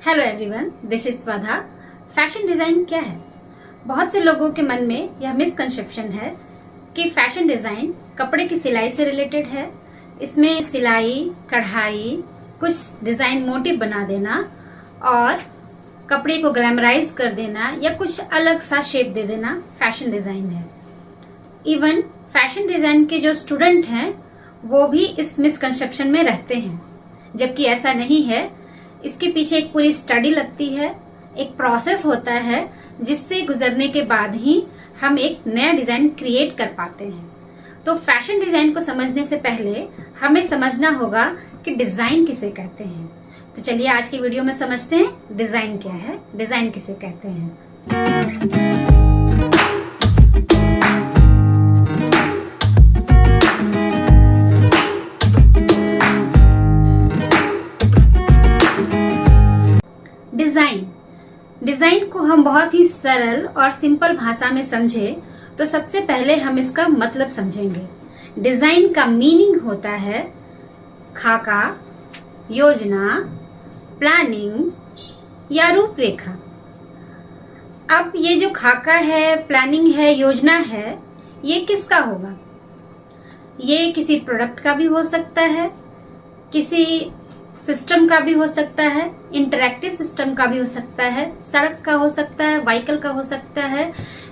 Hello everyone, this is स्वधा। Fashion design क्या है? बहुत से लोगों के मन में यह मिसकंसेप्शन है कि फैशन डिजाइन कपड़े की सिलाई से रिलेटेड है। इसमें सिलाई, कढ़ाई, कुछ डिजाइन मोटिव बना देना और कपड़े को ग्लैमराइज कर देना या कुछ अलग सा शेप दे देना फैशन डिजाइन है। इवन फैशन डिजाइन के जो स्टूडेंट हैं वो भी इस मिसकंसेप्शन में रहते हैं, जबकि ऐसा नहीं है। इसके पीछे एक पूरी स्टडी लगती है, एक प्रोसेस होता है जिससे गुजरने के बाद ही हम एक नया डिजाइन क्रिएट कर पाते हैं। तो फैशन डिजाइन को समझने से पहले हमें समझना होगा कि डिजाइन किसे कहते हैं। तो चलिए आज की वीडियो में समझते हैं डिजाइन क्या है, डिजाइन किसे कहते हैं। डिजाइन को हम बहुत ही सरल और सिंपल भाषा में समझे तो सबसे पहले हम इसका मतलब समझेंगे। डिजाइन का मीनिंग होता है खाका, योजना, प्लानिंग या रूपरेखा। अब ये जो खाका है, प्लानिंग है, योजना है, ये किसका होगा? ये किसी प्रोडक्ट का भी हो सकता है, किसी सिस्टम का भी हो सकता है, इंटरैक्टिव सिस्टम का भी हो सकता है, सड़क का हो सकता है, व्हीकल का हो सकता है,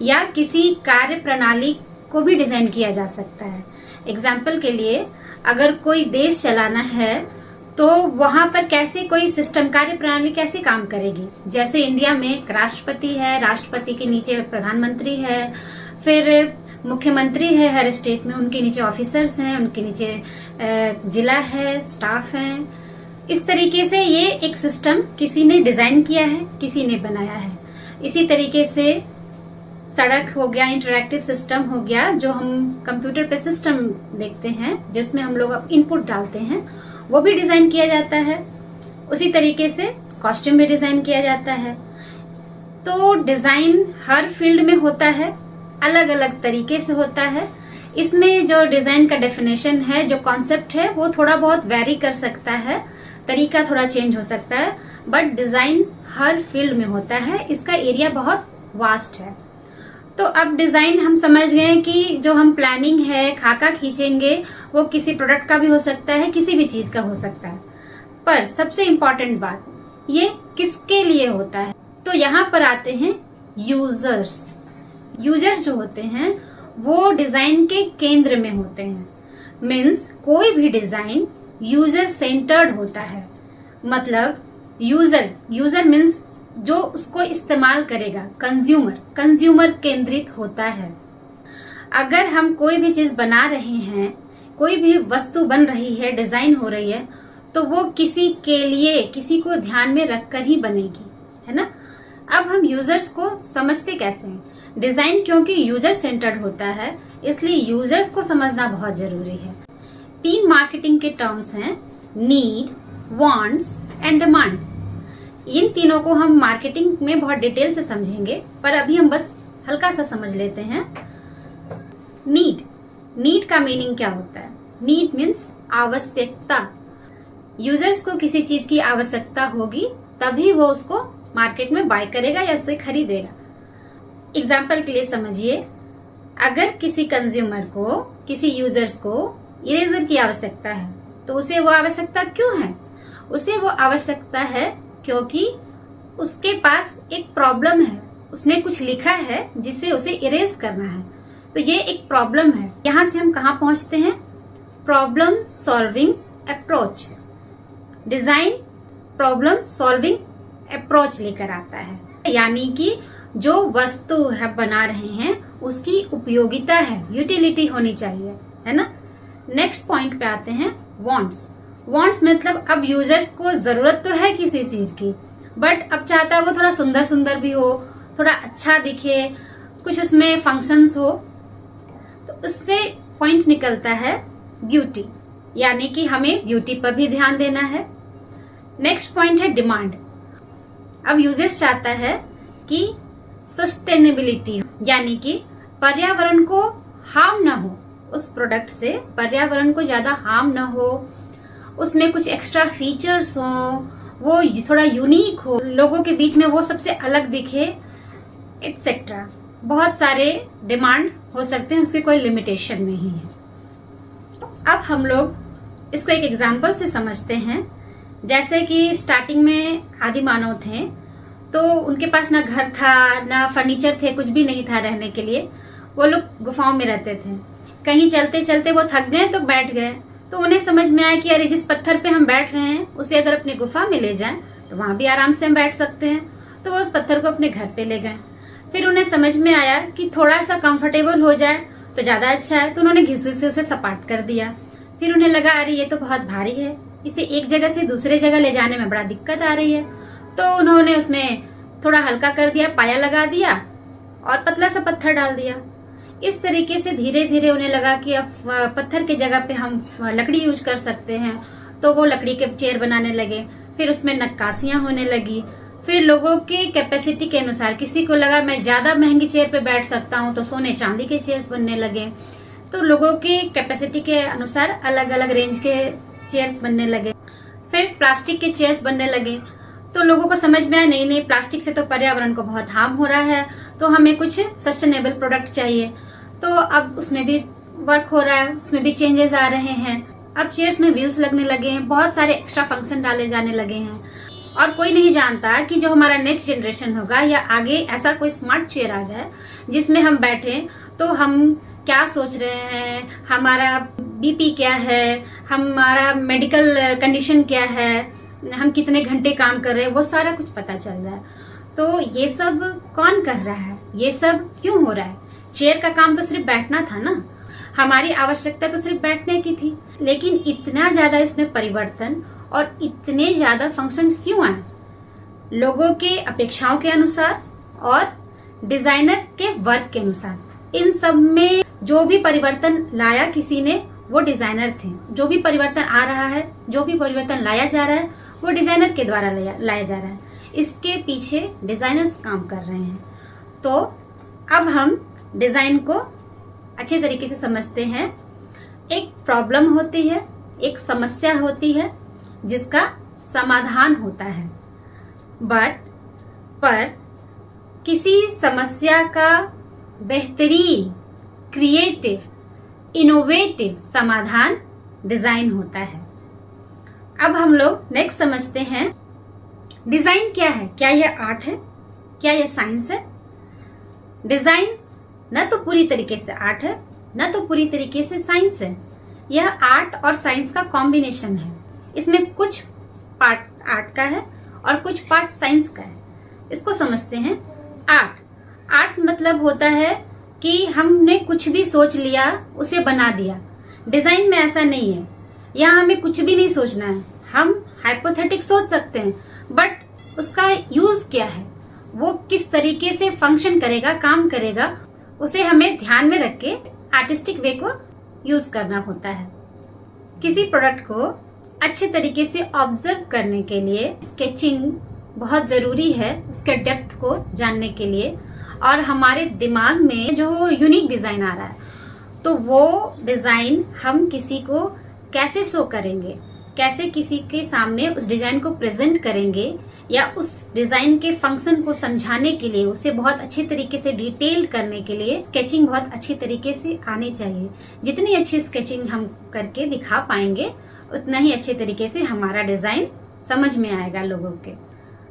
या किसी कार्य प्रणाली को भी डिजाइन किया जा सकता है। एग्जाम्पल के लिए अगर कोई देश चलाना है तो वहां पर कैसे कोई सिस्टम, कार्य प्रणाली कैसे काम करेगी। जैसे इंडिया में एक राष्ट्रपति है, राष्ट्रपति के नीचे प्रधानमंत्री है, फिर मुख्यमंत्री है हर स्टेट में, उनके नीचे ऑफिसर्स हैं, उनके नीचे जिला है, स्टाफ हैं। इस तरीके से ये एक सिस्टम किसी ने डिजाइन किया है, किसी ने बनाया है। इसी तरीके से सड़क हो गया, इंटरैक्टिव सिस्टम हो गया, जो हम कंप्यूटर पे सिस्टम देखते हैं जिसमें हम लोग इनपुट डालते हैं, वो भी डिजाइन किया जाता है। उसी तरीके से कॉस्ट्यूम भी डिजाइन किया जाता है। तो डिजाइन हर फील्ड में होता है, अलग अलग तरीके से होता है। इसमें जो डिजाइन का डेफिनेशन है, जो कॉन्सेप्ट है, वो थोड़ा बहुत वेरी कर सकता है, तरीका थोड़ा चेंज हो सकता है, बट डिजाइन हर फील्ड में होता है। इसका एरिया बहुत वास्ट है। तो अब डिजाइन हम समझ गए कि जो हम प्लानिंग है, खाका खींचेंगे, वो किसी प्रोडक्ट का भी हो सकता है, किसी भी चीज का हो सकता है। पर सबसे इम्पोर्टेंट बात, ये किसके लिए होता है? तो यहाँ पर आते हैं यूजर्स। यूजर्स जो होते हैं वो डिजाइन के केंद्र में होते हैं। मीन्स कोई भी डिजाइन यूजर सेंटर्ड होता है। मतलब यूजर मीन्स जो उसको इस्तेमाल करेगा, कंज्यूमर केंद्रित होता है। अगर हम कोई भी चीज बना रहे हैं, कोई भी वस्तु बन रही है, डिजाइन हो रही है, तो वो किसी के लिए, किसी को ध्यान में रखकर ही बनेगी, है ना। अब हम यूजर्स को समझते कैसे हैं? डिजाइन क्योंकि यूजर सेंटर्ड होता है, इसलिए यूजर्स को समझना बहुत जरूरी है। 3 मार्केटिंग के टर्म्स हैं, नीड, वांट्स एंड डिमांड्स। इन तीनों को हम मार्केटिंग में बहुत डिटेल से समझेंगे, पर अभी हम बस हल्का सा समझ लेते हैं। नीड का मीनिंग क्या होता है? नीड मीन्स आवश्यकता। यूजर्स को किसी चीज की आवश्यकता होगी तभी वो उसको मार्केट में बाय करेगा या उसे खरीदेगा। एग्जाम्पल के लिए समझिए, अगर किसी कंज्यूमर को, किसी यूजर्स को इरेजर की आवश्यकता है, तो उसे वो आवश्यकता क्यों है? उसे वो आवश्यकता है क्योंकि उसके पास एक प्रॉब्लम है, उसने कुछ लिखा है जिसे उसे इरेज करना है। तो ये एक प्रॉब्लम है। यहाँ से हम कहाँ पहुंचते हैं? Problem solving approach. Design problem solving approach लेकर आता है, यानी कि जो वस्तु है बना रहे हैं उसकी उपयोगिता है, यूटिलिटी होनी चाहिए, है ना। नेक्स्ट पॉइंट पे आते हैं वांट्स मतलब अब यूजर्स को जरूरत तो है किसी चीज की, बट अब चाहता है वो थोड़ा सुंदर सुंदर भी हो, थोड़ा अच्छा दिखे, कुछ उसमें फंक्शंस हो, तो उससे पॉइंट निकलता है ब्यूटी, यानी कि हमें ब्यूटी पर भी ध्यान देना है। नेक्स्ट पॉइंट है डिमांड। अब यूजर्स चाहता है कि सस्टेनेबिलिटी, यानी कि पर्यावरण को हार्म ना हो, उस प्रोडक्ट से पर्यावरण को ज्यादा हार्म ना हो, उसमें कुछ एक्स्ट्रा फीचर्स हों, वो थोड़ा यूनिक हो, लोगों के बीच में वो सबसे अलग दिखे, एटसेट्रा। बहुत सारे डिमांड हो सकते हैं, उसके कोई लिमिटेशन नहीं है। अब हम लोग इसको एक एग्जाम्पल से समझते हैं। जैसे कि स्टार्टिंग में आदि मानव थे, तो उनके पास ना घर था, ना फर्नीचर थे, कुछ भी नहीं था रहने के लिए। वो लोग गुफाओं में रहते थे। कहीं चलते चलते वो थक गए तो बैठ गए, तो उन्हें समझ में आया कि अरे जिस पत्थर पे हम बैठ रहे हैं उसे अगर अपनी गुफा में ले जाएं तो वहां भी आराम से हम बैठ सकते हैं। तो वो उस पत्थर को अपने घर पे ले गए। फिर उन्हें समझ में आया कि थोड़ा सा कंफर्टेबल हो जाए तो ज्यादा अच्छा है, तो उन्होंने घिसे से उसे सपाट कर दिया। फिर उन्हें लगा अरे ये तो बहुत भारी है, इसे एक जगह से दूसरे जगह ले जाने में बड़ा दिक्कत आ रही है। तो उन्होंने उसमें थोड़ा हल्का कर दिया, पाया लगा दिया और पतला सा पत्थर डाल दिया। इस तरीके से धीरे धीरे उन्हें लगा कि अब पत्थर की जगह पे हम लकड़ी यूज कर सकते हैं, तो वो लकड़ी के चेयर बनाने लगे। फिर उसमें नक्काशियां होने लगी। फिर लोगों के कैपेसिटी के अनुसार, किसी को लगा मैं ज्यादा महंगी चेयर पे बैठ सकता हूँ, तो सोने चांदी के चेयर्स बनने लगे। तो लोगों के कैपेसिटी के अनुसार अलग अलग रेंज के चेयर्स बनने लगे। फिर प्लास्टिक के चेयर्स बनने लगे। तो लोगों को समझ में आया नहीं नहीं, प्लास्टिक से तो पर्यावरण को बहुत हार्म हो रहा है, तो हमें कुछ सस्टेनेबल प्रोडक्ट चाहिए। तो अब उसमें भी वर्क हो रहा है, उसमें भी चेंजेस आ रहे हैं। अब चेयर्स में व्हील्स लगने लगे हैं, बहुत सारे एक्स्ट्रा फंक्शन डाले जाने लगे हैं। और कोई नहीं जानता कि जो हमारा नेक्स्ट जनरेशन होगा या आगे ऐसा कोई स्मार्ट चेयर आ जाए जिसमें हम बैठे तो हम क्या सोच रहे हैं, हमारा बीपी क्या है, हमारा मेडिकल कंडीशन क्या है, हम कितने घंटे काम कर रहे हैं, वो सारा कुछ पता चल रहा है। तो ये सब कौन कर रहा है, ये सब क्यों हो रहा है? चेयर का काम तो सिर्फ बैठना था ना, हमारी आवश्यकता तो सिर्फ बैठने की थी। लेकिन इतना ज्यादा इसमें परिवर्तन और इतने ज्यादा फंक्शन क्यों आए? लोगों के अपेक्षाओं के अनुसार और डिजाइनर के वर्क के अनुसार। इन सब में जो भी परिवर्तन लाया किसी ने, वो डिजाइनर थे। जो भी परिवर्तन आ रहा है, जो भी परिवर्तन लाया जा रहा है, वो डिजाइनर के द्वारा लाया जा रहा है। इसके पीछे डिजाइनर्स काम कर रहे हैं। तो अब हम डिजाइन को अच्छे तरीके से समझते हैं। एक प्रॉब्लम होती है, एक समस्या होती है जिसका समाधान होता है, पर किसी समस्या का बेहतरीन, क्रिएटिव, इनोवेटिव समाधान डिजाइन होता है। अब हम लोग नेक्स्ट समझते हैं डिजाइन क्या है। क्या यह आर्ट है? क्या यह साइंस है? डिजाइन न तो पूरी तरीके से आर्ट है, न तो पूरी तरीके से साइंस है। यह आर्ट और साइंस का कॉम्बिनेशन है। इसमें कुछ पार्ट आर्ट का है और कुछ पार्ट साइंस का है। इसको समझते हैं। आर्ट मतलब होता है कि हमने कुछ भी सोच लिया, उसे बना दिया। डिजाइन में ऐसा नहीं है। यहाँ हमें कुछ भी नहीं सोचना है। हम हाइपोथेटिक सोच सकते हैं, बट उसका यूज क्या है, वो किस तरीके से फंक्शन करेगा, काम करेगा, उसे हमें ध्यान में रख के आर्टिस्टिक वे को यूज करना होता है। किसी प्रोडक्ट को अच्छे तरीके से ऑब्जर्व करने के लिए स्केचिंग बहुत जरूरी है, उसके डेप्थ को जानने के लिए। और हमारे दिमाग में जो यूनिक डिजाइन आ रहा है, तो वो डिजाइन हम किसी को कैसे शो करेंगे, कैसे किसी के सामने उस डिजाइन को प्रेजेंट करेंगे, या उस डिजाइन के फंक्शन को समझाने के लिए, उसे बहुत अच्छे तरीके से डिटेल करने के लिए स्केचिंग बहुत अच्छी तरीके से आनी चाहिए। जितनी अच्छी स्केचिंग हम करके दिखा पाएंगे, उतना ही अच्छे तरीके से हमारा डिजाइन समझ में आएगा लोगों के।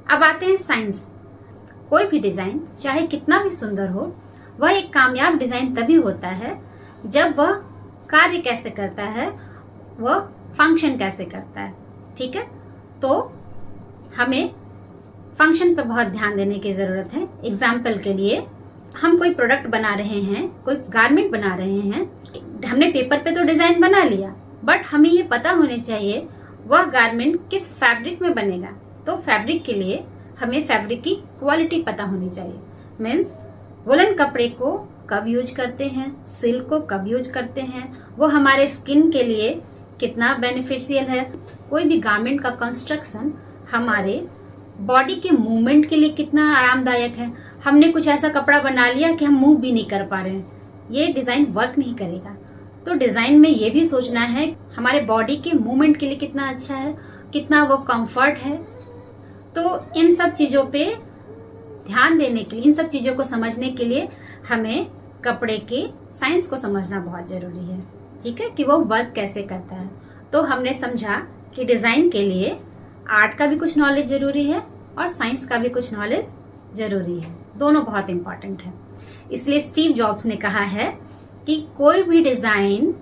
अब आते हैं साइंस। कोई भी डिजाइन चाहे कितना भी सुंदर हो, वह एक कामयाब डिजाइन तभी होता है जब वह कार्य कैसे करता है, वह फंक्शन कैसे करता है। ठीक है, तो हमें फंक्शन पर बहुत ध्यान देने की जरूरत है। एग्जाम्पल के लिए, हम कोई प्रोडक्ट बना रहे हैं, कोई गारमेंट बना रहे हैं, हमने पेपर पे तो डिजाइन बना लिया, बट हमें ये पता होने चाहिए वह गारमेंट किस फैब्रिक में बनेगा। तो फैब्रिक के लिए हमें फैब्रिक की क्वालिटी पता होनी चाहिए। मीन्स वुलन कपड़े को कब यूज करते हैं, सिल्क को कब यूज करते हैं, वो हमारे स्किन के लिए कितना बेनिफिशियल है। कोई भी गारमेंट का कंस्ट्रक्शन हमारे बॉडी के मूवमेंट के लिए कितना आरामदायक है। हमने कुछ ऐसा कपड़ा बना लिया कि हम मूव भी नहीं कर पा रहे हैं, ये डिजाइन वर्क नहीं करेगा। तो डिजाइन में ये भी सोचना है हमारे बॉडी के मूवमेंट के लिए कितना अच्छा है, कितना वो कंफर्ट है, तो इन सब चीज़ों पे ध्यान देने के लिए, इन सब चीज़ों को समझने के लिए हमें कपड़े के साइंस को समझना बहुत ज़रूरी है, ठीक है, कि वो वर्क कैसे करता है। तो हमने समझा कि डिज़ाइन के लिए आर्ट का भी कुछ नॉलेज ज़रूरी है और साइंस का भी कुछ नॉलेज ज़रूरी है, दोनों बहुत इम्पॉर्टेंट है। इसलिए स्टीव जॉब्स ने कहा है कि कोई भी डिज़ाइन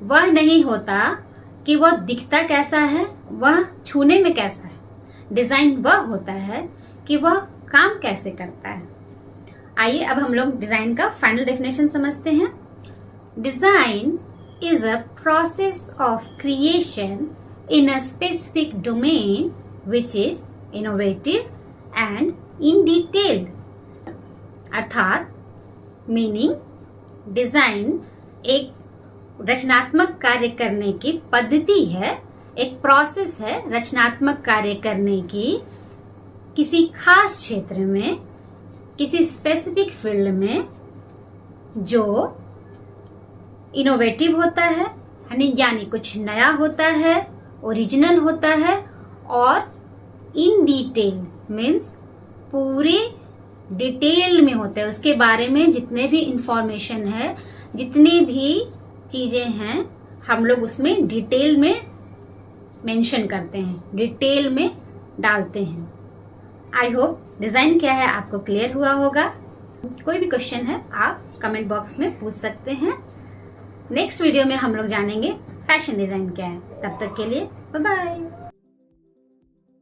वह नहीं होता कि वह दिखता कैसा है, वह छूने में कैसा है। डिज़ाइन वह होता है कि वह काम कैसे करता है। आइए अब हम लोग डिज़ाइन का फाइनल डेफिनेशन समझते हैं। Design is a process of creation in a specific domain which is innovative and in detail। अर्थात मीनिंग डिजाइन एक रचनात्मक कार्य करने की पद्धति है, एक प्रोसेस है रचनात्मक कार्य करने की किसी खास क्षेत्र में, किसी स्पेसिफिक फील्ड में, जो इनोवेटिव होता है, यानी कुछ नया होता है, ओरिजिनल होता है, और इन डिटेल मीन्स पूरे डिटेल में होता है। उसके बारे में जितने भी इंफॉर्मेशन है, जितनी भी चीजें हैं, हम लोग उसमें डिटेल में मेंशन करते हैं, डिटेल में डालते हैं। आई होप डिजाइन क्या है आपको क्लियर हुआ होगा। कोई भी क्वेश्चन है आप कमेंट बॉक्स में पूछ सकते हैं। नेक्स्ट वीडियो में हम लोग जानेंगे फैशन डिजाइन क्या है। तब तक के लिए बाय बाय।